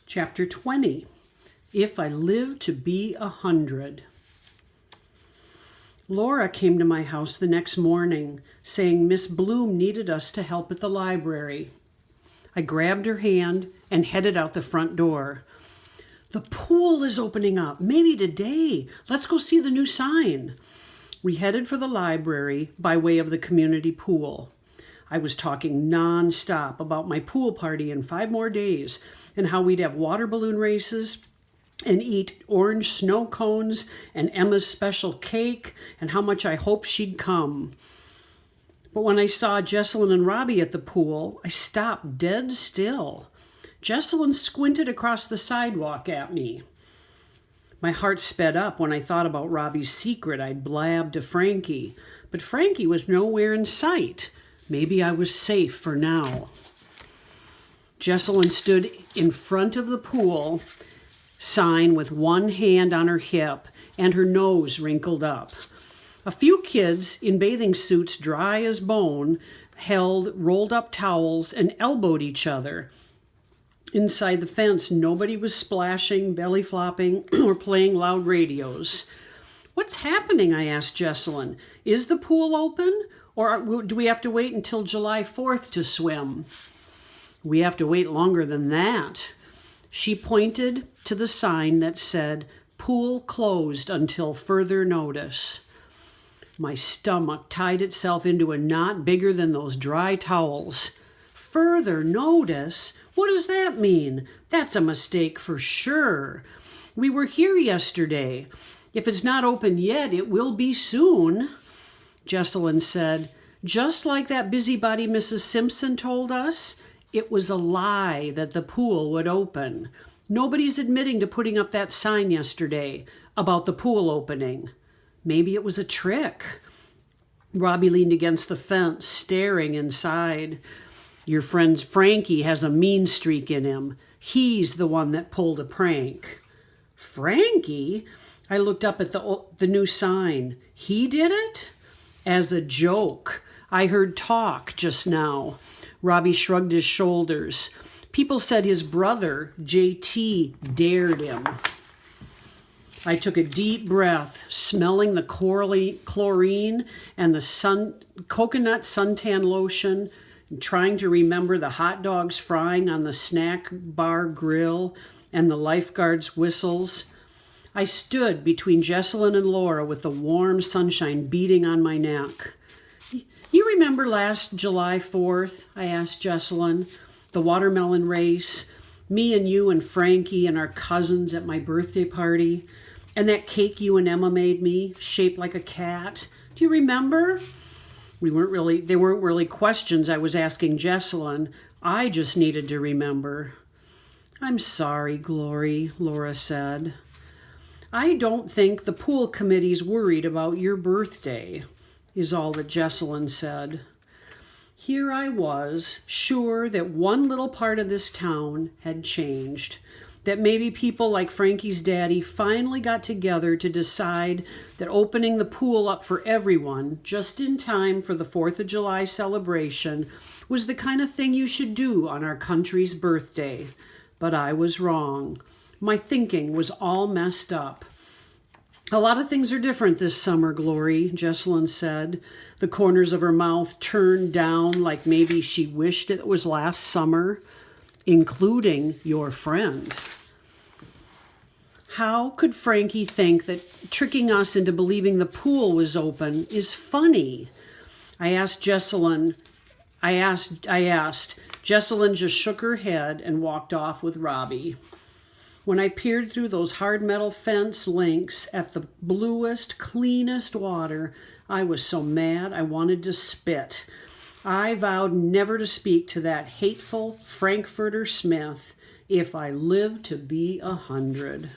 Chapter 20, If I Live to Be 100. Laura came to my house the next morning, saying Miss Bloom needed us to help at the library. I grabbed her hand and headed out the front door. The pool is opening up, maybe today. Let's go see the new sign. We headed for the library by way of the community pool. I was talking nonstop about my pool party in 5 more days and how we'd have water balloon races and eat orange snow cones and Emma's special cake and how much I hoped she'd come. But when I saw Jessalyn and Robbie at the pool, I stopped dead still. Jessalyn squinted across the sidewalk at me. My heart sped up when I thought about Robbie's secret I'd blabbed to Frankie, but Frankie was nowhere in sight. Maybe I was safe for now. Jessalyn stood in front of the pool sign with one hand on her hip and her nose wrinkled up. A few kids in bathing suits dry as bone held rolled up towels and elbowed each other. Inside the fence, nobody was splashing, belly flopping, or playing loud radios. What's happening? I asked Jessalyn. Is the pool open? Or do we have to wait until July 4th to swim? We have to wait longer than that. She pointed to the sign that said, "Pool closed until further notice." My stomach tied itself into a knot bigger than those dry towels. Further notice? What does that mean? That's a mistake for sure. We were here yesterday. If it's not open yet, it will be soon. Jessalyn said, just like that busybody Mrs. Simpson told us, it was a lie that the pool would open. Nobody's admitting to putting up that sign yesterday about the pool opening. Maybe it was a trick. Robbie leaned against the fence, staring inside. Your friend Frankie has a mean streak in him. He's the one that pulled a prank. Frankie? I looked up at the new sign. He did it? As a joke. I heard talk just now. Robbie shrugged his shoulders. People said his brother, JT, dared him. I took a deep breath, smelling the chlorine and the coconut suntan lotion, and trying to remember the hot dogs frying on the snack bar grill and the lifeguards' whistles. I stood between Jessalyn and Laura with the warm sunshine beating on my neck. You remember last July 4th, I asked Jessalyn, the watermelon race, me and you and Frankie and our cousins at my birthday party, and that cake you and Emma made me, shaped like a cat. Do you remember? They weren't really questions I was asking Jessalyn. I just needed to remember. I'm sorry, Glory, Laura said. I don't think the pool committee's worried about your birthday, is all that Jessalyn said. Here I was, sure that one little part of this town had changed, that maybe people like Frankie's daddy finally got together to decide that opening the pool up for everyone, just in time for the 4th of July celebration, was the kind of thing you should do on our country's birthday. But I was wrong. My thinking was all messed up. A lot of things are different this summer, Glory, Jessalyn said. The corners of her mouth turned down like maybe she wished it was last summer, including your friend. How could Frankie think that tricking us into believing the pool was open is funny? I asked. Jessalyn just shook her head and walked off with Robbie. When I peered through those hard metal fence links at the bluest, cleanest water, I was so mad I wanted to spit. I vowed never to speak to that hateful Frankfurter Smith if I lived to be 100.